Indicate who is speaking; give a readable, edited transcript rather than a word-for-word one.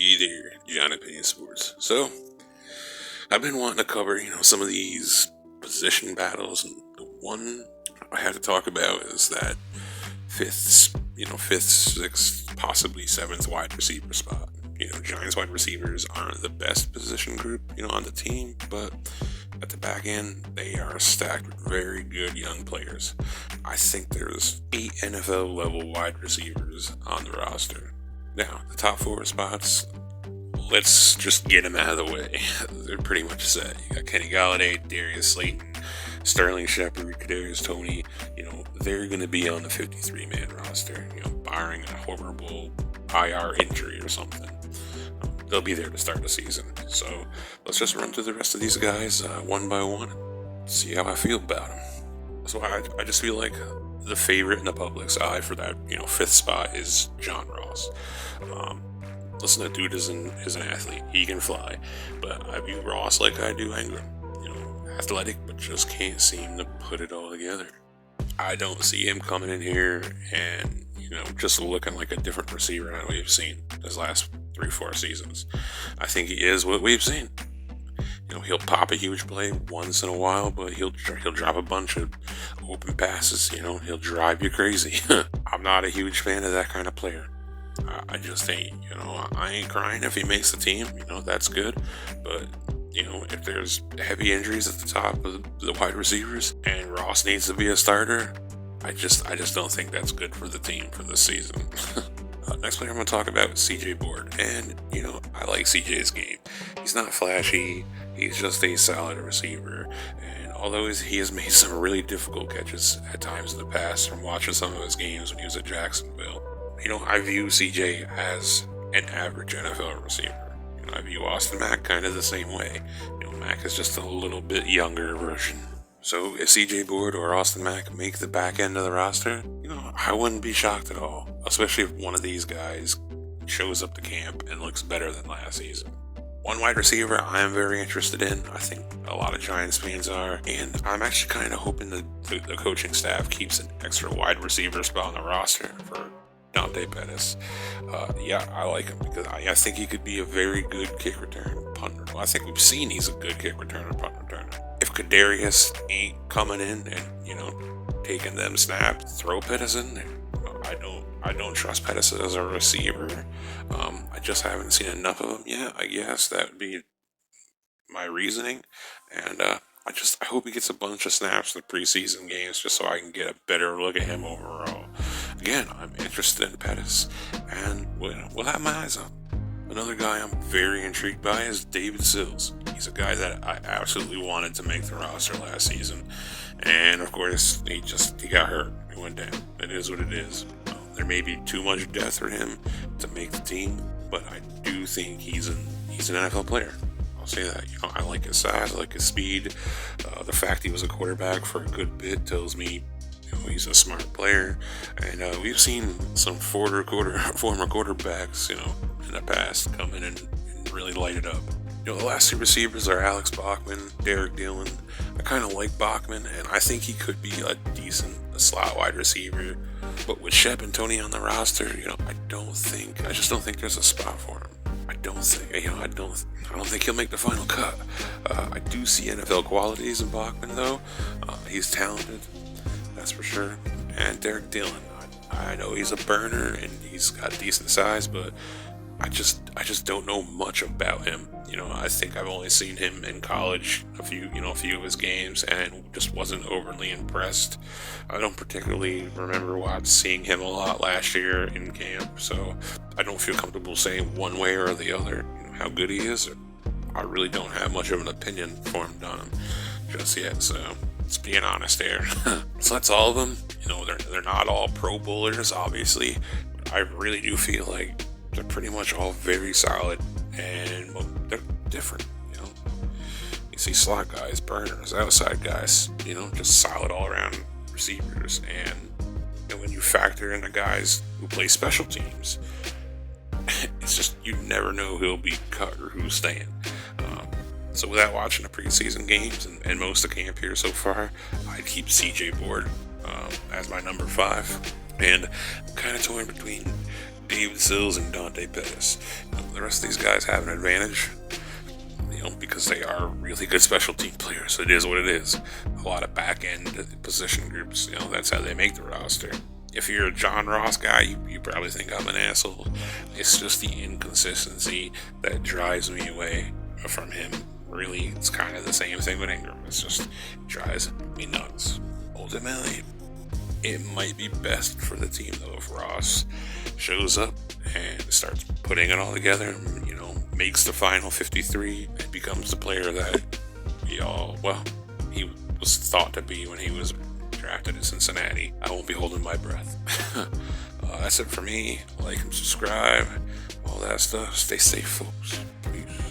Speaker 1: Either John Opinion Sports. So, I've been wanting to cover, some of these position battles, and the one I had to talk about is that fifth, sixth, possibly seventh wide receiver spot. Giants wide receivers aren't the best position group, on the team, but at the back end, they are stacked with very good young players. I think there's 8 NFL level wide receivers on the roster. Now, the top 4 spots, let's just get them out of the way. They're pretty much set. You got Kenny Galladay, Darius Slayton, Sterling Shepard, Kadarius Toney. They're going to be on the 53-man roster, barring a horrible IR injury or something. They'll be there to start the season. So let's just run through the rest of these guys one by one and see how I feel about them. So I just feel like the favorite in the public's eye for that 5th spot is John Ross. Listen, that dude is an athlete. He can fly. But I view Ross like I do Ingram. Athletic, but just can't seem to put it all together. I don't see him coming in here and, just looking like a different receiver than we've seen his last 3-4 seasons. I think he is what we've seen. He'll pop a huge play once in a while, but he'll drop a bunch of open passes. He'll drive you crazy. I'm not a huge fan of that kind of player. I just ain't. I ain't crying if he makes the team. That's good. But if there's heavy injuries at the top of the wide receivers and Ross needs to be a starter, I just don't think that's good for the team for this season. Next player I'm going to talk about is CJ Board. And, I like CJ's game. He's not flashy. He's just a solid receiver. And although he has made some really difficult catches at times in the past from watching some of his games when he was at Jacksonville, I view CJ as an average NFL receiver. I view Austin Mack kind of the same way. Mack is just a little bit younger version. So if CJ Board or Austin Mack make the back end of the roster, I wouldn't be shocked at all. Especially if one of these guys shows up to camp and looks better than last season. One wide receiver I am very interested in. I think a lot of Giants fans are. And I'm actually kind of hoping that the coaching staff keeps an extra wide receiver spot on the roster for Dante Pettis. I like him because I think he could be a very good kick return punter. Well, I think we've seen he's a good kick returner, punt returner. If Kadarius ain't coming in and taking them snaps, throw Pettis in there. I don't trust Pettis as a receiver. I just haven't seen enough of him yet. I guess that would be my reasoning. And I hope he gets a bunch of snaps in the preseason games just so I can get a better look at him overall. Again, I'm interested in Pettis, and we'll have my eyes on. Another guy I'm very intrigued by is David Sills. He's a guy that I absolutely wanted to make the roster last season, and of course, he got hurt. He went down. It is what it is. There may be too much depth for him to make the team, but I do think he's an NFL player. I'll say that. I like his size, I like his speed. The fact he was a quarterback for a good bit tells me he's a smart player, and we've seen some former quarterbacks, in the past come in and really light it up. The last 2 receivers are Alex Bachmann, Derek Dillon. I kind of like Bachmann, and I think he could be a decent slot wide receiver. But with Shep and Toney on the roster, I just don't think there's a spot for him. I don't think he'll make the final cut. I do see NFL qualities in Bachmann, though. He's talented. That's for sure. And Derek Dillon, I know he's a burner and he's got decent size, but I just don't know much about him. I think I've only seen him in college, a few of his games, and just wasn't overly impressed. I don't particularly remember seeing him a lot last year in camp, so I don't feel comfortable saying one way or the other how good he is. I really don't have much of an opinion formed on him just yet, so just being honest there. So that's all of them. They're not all Pro Bowlers, obviously, but I really do feel like they're pretty much all very solid, and they're different. You see slot guys, burners, outside guys, just solid all around receivers. And when you factor in the guys who play special teams, it's just you never know who'll be cut or who's staying. So without watching the preseason games and most of camp here so far, I'd keep CJ Board as my number 5. And I'm kind of torn between David Sills and Dante Pettis. The rest of these guys have an advantage, because they are really good special team players. It is what it is. A lot of back end position groups, that's how they make the roster. If you're a John Ross guy, you probably think I'm an asshole. It's just the inconsistency that drives me away from him. Really, it's kind of the same thing with Ingram. It's just drives me nuts. Ultimately, it might be best for the team though if Ross shows up and starts putting it all together, makes the final 53 and becomes the player that he was thought to be when he was drafted in Cincinnati. I won't be holding my breath. That's it for me. Like and subscribe, all that stuff. Stay safe, folks. Peace.